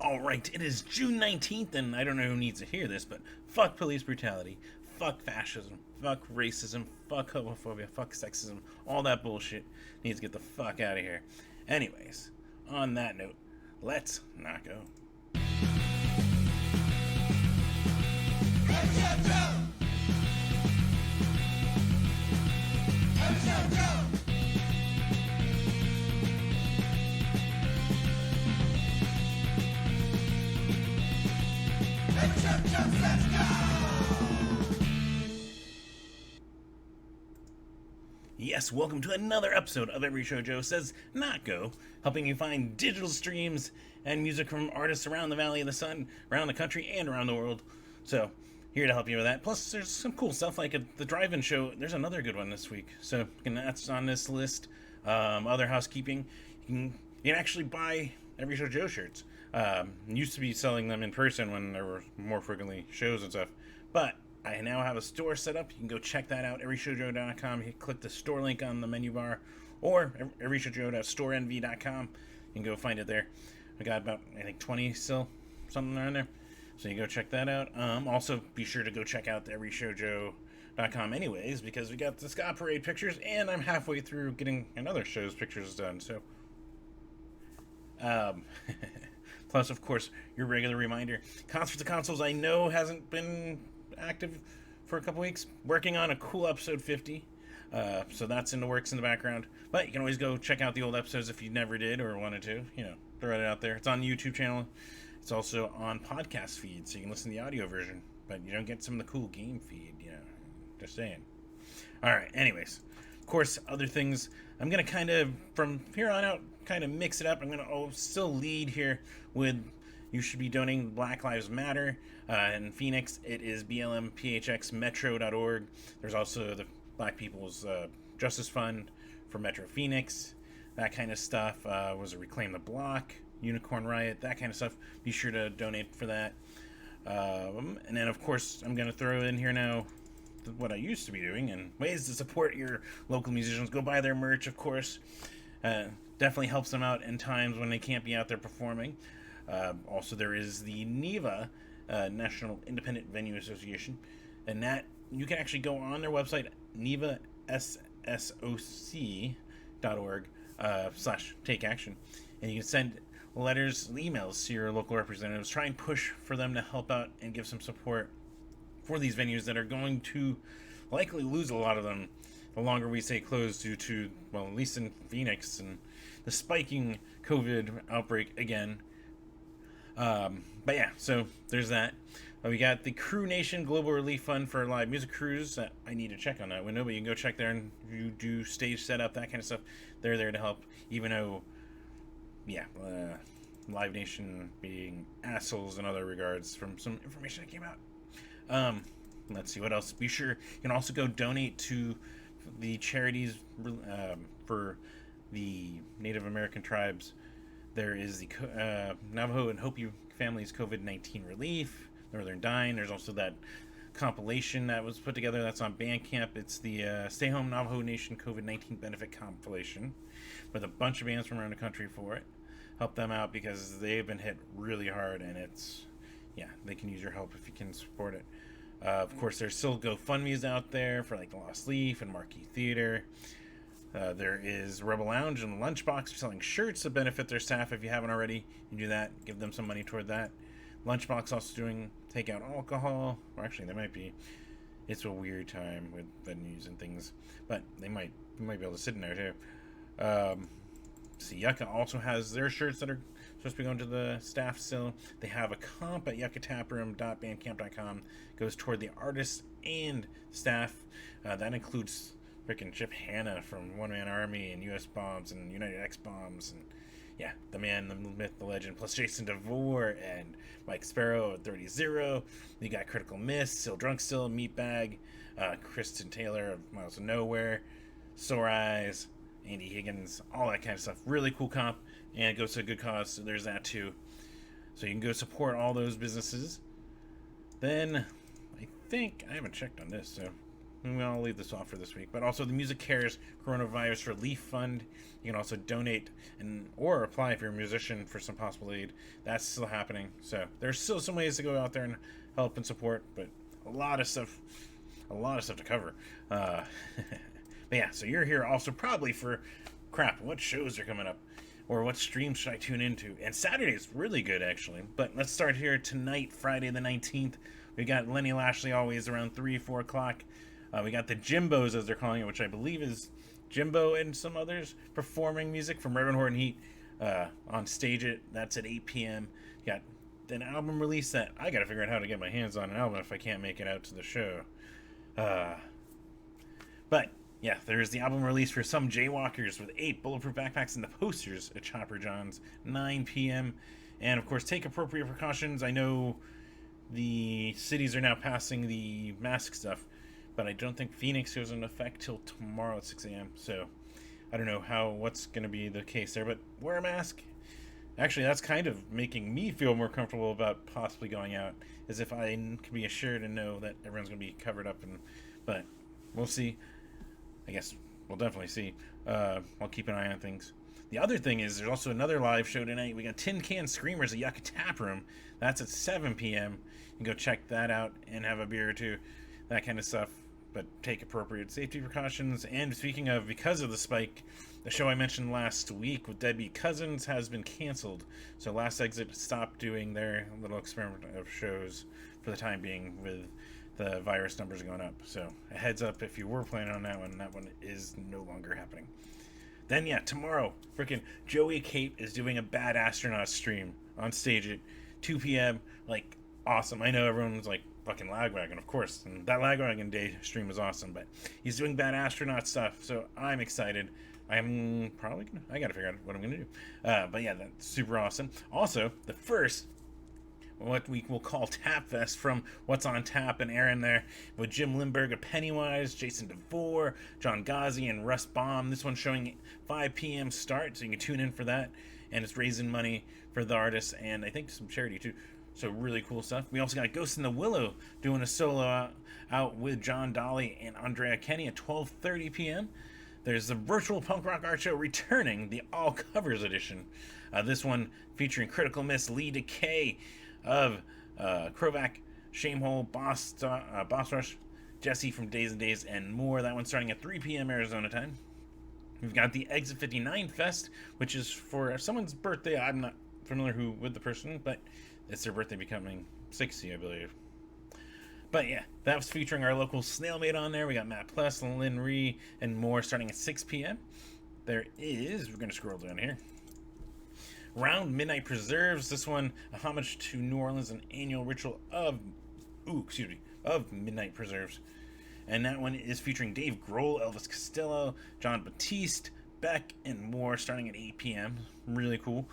Alright, it is June 19th, and I don't know who needs to hear this, but fuck police brutality, fuck fascism, fuck racism, fuck homophobia, fuck sexism, all that bullshit needs to get the fuck out of here. Anyways, on that note, let's not go. Yes, welcome to another episode of Every Show Joe Says Not Go, helping you find digital streams and music from artists around the Valley of the Sun, around the country, and around the world. So, here to help you with that. Plus, there's some cool stuff like at the drive-in show. There's another good one this week. So, that's on this list. Other housekeeping. You can actually buy Every Show Joe shirts. Used to be selling them in person when there were more frequently shows and stuff. But I now have a store set up. You can go check that out, everyshowjoe.com. You click the store link on the menu bar, or everyshowjoe.storenvy.com. You can go find it there. I got about, I think, 20 still, something around there. So you go check that out. Also, be sure to go check out the everyshowjoe.com anyways, because we got the Ska Parade pictures, and I'm halfway through getting another show's pictures done. So, plus, of course, your regular reminder. Concerts to Consoles, I know, hasn't been active for a couple weeks, working on a cool episode 50, so that's in the works in the background, but you can always go check out the old episodes if you never did or wanted to, throw it out there. It's on the YouTube channel. It's also on podcast feed, so you can listen to the audio version, but you don't get some of the cool game feed, just saying. Alright, anyways, of course, other things, I'm gonna kind of, from here on out, kind of mix it up. I'm gonna still lead here with you should be donating Black Lives Matter. In Phoenix, it is blmphxmetro.org. There's also the Black People's Justice Fund for Metro Phoenix. That kind of stuff. Was it Reclaim the Block, Unicorn Riot, that kind of stuff. Be sure to donate for that. And then, of course, I'm going to throw in here now what I used to be doing and ways to support your local musicians. Go buy their merch, of course. Definitely helps them out in times when they can't be out there performing. Also, there is the NIVA, National Independent Venue Association, and that you can actually go on their website, nivassoc.org /take action, and you can send letters, emails to your local representatives. Try and push for them to help out and give some support for these venues that are going to likely lose a lot of them the longer we stay closed due to, well, at least in Phoenix, and the spiking COVID outbreak again. But yeah, so there's that. We got the Crew Nation Global Relief Fund for live music crews. I need to check on that window, but you can go check there and you do stage setup, that kind of stuff. They're there to help, even though, Live Nation being assholes in other regards from some information that came out. Let's see what else. Be sure you can also go donate to the charities for the Native American tribes. There is the Navajo and Hopi Families COVID-19 Relief, Northern Dine. There's also that compilation that was put together that's on Bandcamp. It's the Stay Home Navajo Nation COVID-19 Benefit Compilation with a bunch of bands from around the country for it. Help them out because they've been hit really hard, and they can use your help if you can support it. Of course, there's still GoFundMe's out there for like the Lost Leaf and Marquee Theater. There is Rebel Lounge and Lunchbox selling shirts to benefit their staff. If you haven't already, you do that. Give them some money toward that. Lunchbox also doing takeout alcohol. Or actually, they might be. It's a weird time with venues and things, but they might be able to sit in there too. See, Yucca also has their shirts that are supposed to be going to the staff still. They have a comp at yuccataproom.bandcamp.com. Goes toward the artists and staff. That includes freaking Chip Hanna from One Man Army and US Bombs and United X Bombs, and the man, the myth, the legend, plus Jason DeVore and Mike Sparrow at 30-0. You got Critical Miss, Still Drunk Still, Meatbag, Kristen Taylor of Miles of Nowhere, Sore Eyes, Andy Higgins, all that kind of stuff. Really cool comp, and it goes to a good cause, so there's that too. So you can go support all those businesses. Then, I think, I haven't checked on this, so I'll leave this off for this week. But also the Music Cares Coronavirus Relief Fund. You can also donate or apply if you're a musician for some possible aid. That's still happening. So there's still some ways to go out there and help and support, but a lot of stuff to cover. But yeah, so you're here also probably for what shows are coming up, or what streams should I tune into? And Saturday is really good, actually. But let's start here tonight, Friday the 19th. We got Lenny Lashley always around 4 o'clock. We got the Jimbos, as they're calling it, which I believe is Jimbo and some others performing music from Reverend Horton Heat on Stage It. That's at 8 p.m. You got an album release that I got to figure out how to get my hands on an album if I can't make it out to the show. But yeah, there's the album release for Some Jaywalkers with 8 bulletproof backpacks and the posters at Chopper John's, 9 p.m. And of course, take appropriate precautions. I know the cities are now passing the mask stuff, but I don't think Phoenix goes into effect till tomorrow at 6 a.m. So I don't know what's going to be the case there, but wear a mask. Actually, that's kind of making me feel more comfortable about possibly going out, as if I can be assured and know that everyone's going to be covered up. But we'll see. I guess we'll definitely see. I'll keep an eye on things. The other thing is there's also another live show tonight. We got Tin Can Screamers at Yucca Tap Room. That's at 7 p.m. You can go check that out and have a beer or two, that kind of stuff. But take appropriate safety precautions. And speaking of, because of the spike, the show I mentioned last week with Deadbeat Cousins has been canceled. So Last Exit stopped doing their little experiment of shows for the time being with the virus numbers going up. So a heads up if you were planning on that one is no longer happening. Then yeah, tomorrow, freaking Joey Cape is doing a Bad Astronaut stream on Stage at 2 p.m. Like, awesome. I know everyone's like, fucking Lagwagon, of course, and that Lagwagon Day stream was awesome, but he's doing Bad Astronaut stuff, so I'm excited. I'm probably gonna, I gotta figure out what I'm gonna do. But yeah, that's super awesome. Also, the first, what we will call Tap Fest from What's on Tap and Aaron there, with Jim Lindbergh of Pennywise, Jason DeVore, John Ghazi, and Russ Baum. This one's showing 5 p.m. start, so you can tune in for that, and it's raising money for the artists, and I think some charity too. So really cool stuff. We also got Ghost in the Willow doing a solo out with John Dolly and Andrea Kenny at 12:30 p.m. There's the virtual punk rock art show returning, the all covers edition. This one featuring Critical Miss, Lee Decay of Krovac, Shamehole, Boss Rush, Jesse from Days and Days, and more. That one's starting at 3 p.m. Arizona time. We've got the Exit 59 Fest, which is for someone's birthday. I'm not familiar with the person, but it's their birthday becoming 60, I believe. But yeah, that was featuring our local Snailmate on there. We got Matt Pless, Lynn Ree, and more starting at 6 p.m. We're going to scroll down here. Round Midnight Preserves. This one, a homage to New Orleans, an annual ritual of Midnight Preserves. And that one is featuring Dave Grohl, Elvis Costello, John Batiste, Beck, and more starting at 8 p.m. Really cool.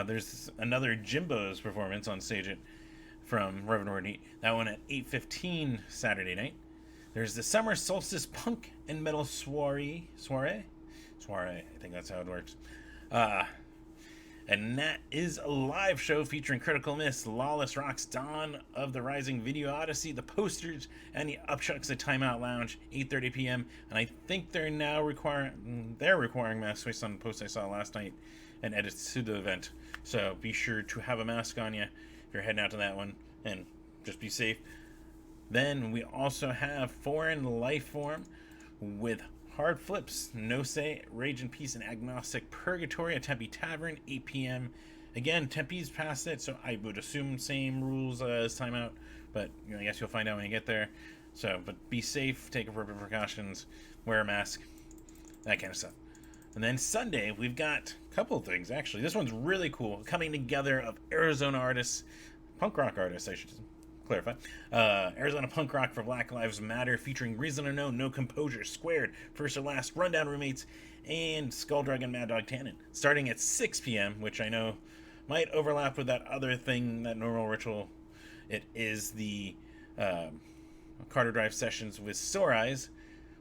There's another Jimbo's performance on Stage It from Reverend Horton Heat. That one at 8:15 Saturday night. There's the Summer Solstice Punk and Metal Soiree. I think that's how it works. And that is a live show featuring Critical Miss, Lawless Rocks, Dawn of the Rising, Video Odyssey, the posters, and the Upchucks at Timeout Lounge, 8:30 p.m. And I think they're now requiring masks based on the post I saw last night and edits to the event. So be sure to have a mask on you if you're heading out to that one, and just be safe. Then we also have Foreign Life Form with Hard Flips, No Say, Rage and Peace, and Agnostic Purgatory at Tempe Tavern, 8 p.m. Again, Tempe's past it, so I would assume same rules as Timeout, but I guess you'll find out when you get there. So, but be safe, take appropriate precautions, wear a mask, that kind of stuff. And then Sunday, we've got a couple of things, actually. This one's really cool. Coming together of Arizona artists, punk rock artists, I should clarify. Arizona Punk Rock for Black Lives Matter, featuring Reason Unknown, No Composure, Squared, First or Last, Rundown Roommates, and Skulldrug and Mad Dog Tannen. Starting at 6 p.m., which I know might overlap with that other thing, that normal ritual. It is the Carter Drive sessions with Sore Eyes,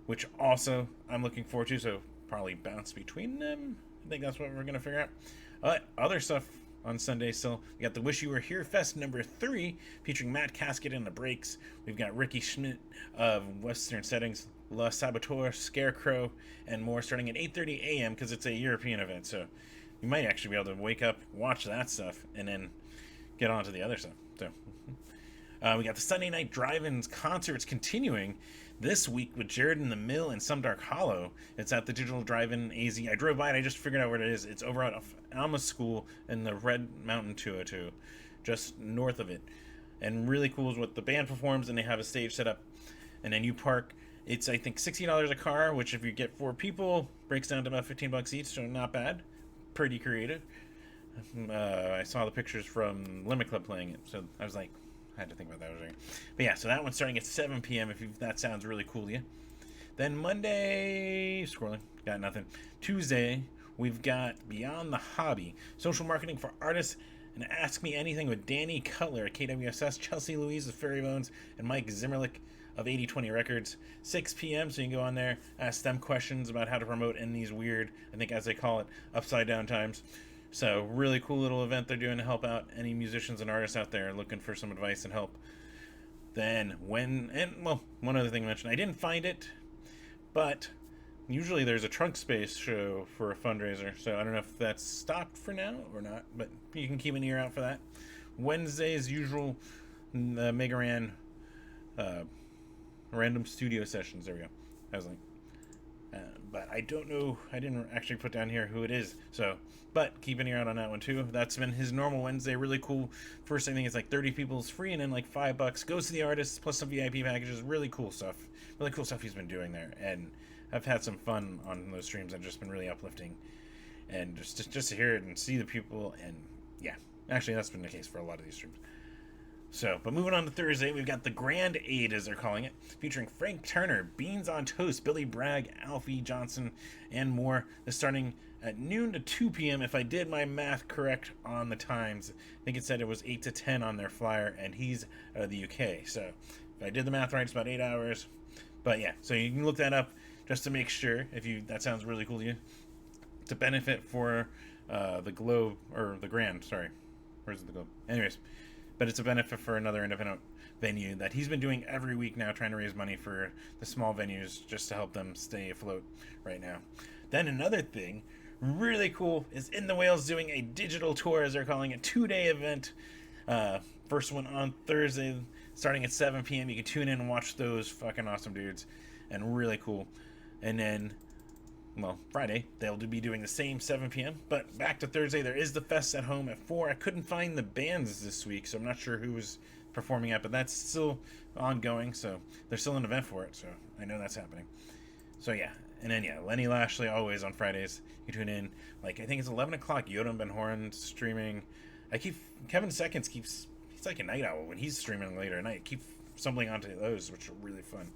which also I'm looking forward to, so probably bounce between them. I think that's what we're going to figure out. Other stuff on Sunday still. We got the Wish You Were Here Fest number 3 featuring Matt Casket and the Breaks. We've got Ricky Schmidt of Western Settings, La Saboteur, Scarecrow, and more starting at 8:30 a.m. because it's a European event. So you might actually be able to wake up, watch that stuff, and then get on to the other stuff. So we got the Sunday night drive-ins concerts continuing this week with Jared in the Mill and Some Dark Hollow. It's at the Digital Drive-In AZ. I drove by and I just figured out where it is. It's over at Alma School in the Red Mountain 202, just north of it. And really cool is what the band performs, and they have a stage set up, and then you park. It's, I think, $60 a car, which if you get 4 people, breaks down to about $15 each, so not bad. Pretty creative. I saw the pictures from Limit Club playing it, so I was like, I had to think about that. But yeah, so that one's starting at 7 p.m. if that sounds really cool to you. Then Monday, scrolling, got nothing. Tuesday, we've got Beyond the Hobby, social marketing for artists, and Ask Me Anything with Danny Cutler at KWSS, Chelsea Louise of Fairy Bones, and Mike Zimmerlich of 8020 Records. 6 p.m. so you can go on there, ask them questions about how to promote in these weird, I think as they call it, upside down times. So really cool little event they're doing to help out any musicians and artists out there looking for some advice and help. Then one other thing I mentioned, I didn't find it, but usually there's a trunk space show for a fundraiser, so I don't know if that's stopped for now or not, but you can keep an ear out for that. Wednesday as usual, Megaran random studio sessions. There we go. I was like, but I don't know, I didn't actually put down here who it is, so, but keep an ear out on that one too. That's been his normal Wednesday, really cool. First, I think it's like 30 people is free, and then like $5 goes to the artists, plus some VIP packages. Really cool stuff he's been doing there, and I've had some fun on those streams. I've just been really uplifting, and just to hear it and see the people, and yeah, actually that's been the case for a lot of these streams. So, but moving on to Thursday, we've got the Grand Aid, as they're calling it, featuring Frank Turner, Beans on Toast, Billy Bragg, Alfie Johnson, and more. They're starting at noon to 2 p.m. if I did my math correct on the times. I think it said it was 8 to 10 on their flyer, and he's out of the UK. So, if I did the math right, it's about 8 hours. But yeah, so you can look that up just to make sure, if that sounds really cool to you, to benefit for the Globe, or the Grand, sorry. Where's the Globe? Anyways. But it's a benefit for another independent venue that he's been doing every week now, trying to raise money for the small venues just to help them stay afloat right now. Then another thing, really cool, is In the Whales doing a digital tour, as they're calling it, 2-day event. First one on Thursday, starting at 7 p.m. You can tune in and watch those fucking awesome dudes, and really cool. And then, well, Friday, they'll be doing the same 7 p.m. But back to Thursday, there is the Fest at Home at 4. I couldn't find the bands this week, so I'm not sure who was performing at, but that's still ongoing, so there's still an event for it, so I know that's happening. So yeah, and then yeah, Lenny Lashley always on Fridays. You tune in, like I think it's 11 o'clock, Yoda Ben Horan streaming. Kevin Seconds he's like a night owl when he's streaming later at night. Keep stumbling onto those, which are really fun.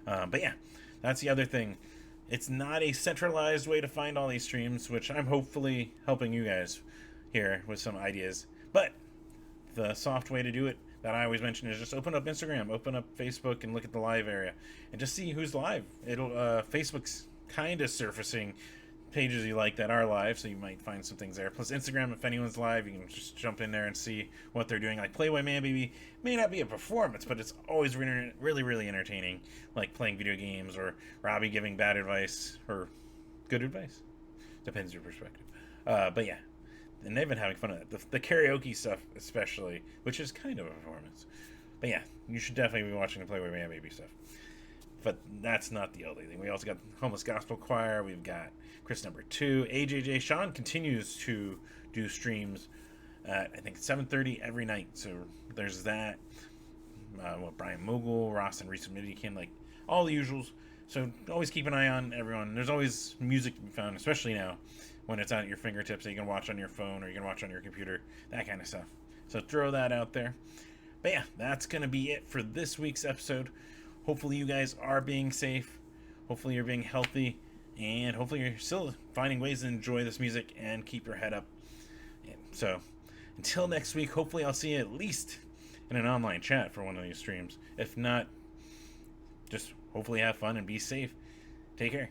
But yeah, that's the other thing. It's not a centralized way to find all these streams, which I'm hopefully helping you guys here with some ideas. But the soft way to do it that I always mention is just open up Instagram, open up Facebook, and look at the live area, and just see who's live. Facebook's kind of surfacing pages you like that are live, so you might find some things there. Plus Instagram, if anyone's live, you can just jump in there and see what they're doing. Like Playboy Man Baby may not be a performance, but it's always really, really entertaining, like playing video games, or Robbie giving bad advice, or good advice. Depends your perspective. But yeah, and they've been having fun with it. The karaoke stuff especially, which is kind of a performance. But yeah, you should definitely be watching the Playboy Man Baby stuff. But that's not the only thing. We also got Homeless Gospel Choir. We've got Chris number 2. AJJ Sean continues to do streams at, I think, 7:30 every night. So there's that. Brian Mogul, Ross and Reese Midikin, like all the usuals. So always keep an eye on everyone. There's always music to be found, especially now when it's at your fingertips that you can watch on your phone or you can watch on your computer, that kind of stuff. So throw that out there. But yeah, that's going to be it for this week's episode. Hopefully you guys are being safe. Hopefully you're being healthy. And hopefully you're still finding ways to enjoy this music and keep your head up. And so until next week, hopefully I'll see you at least in an online chat for one of these streams. If not, just hopefully have fun and be safe. Take care.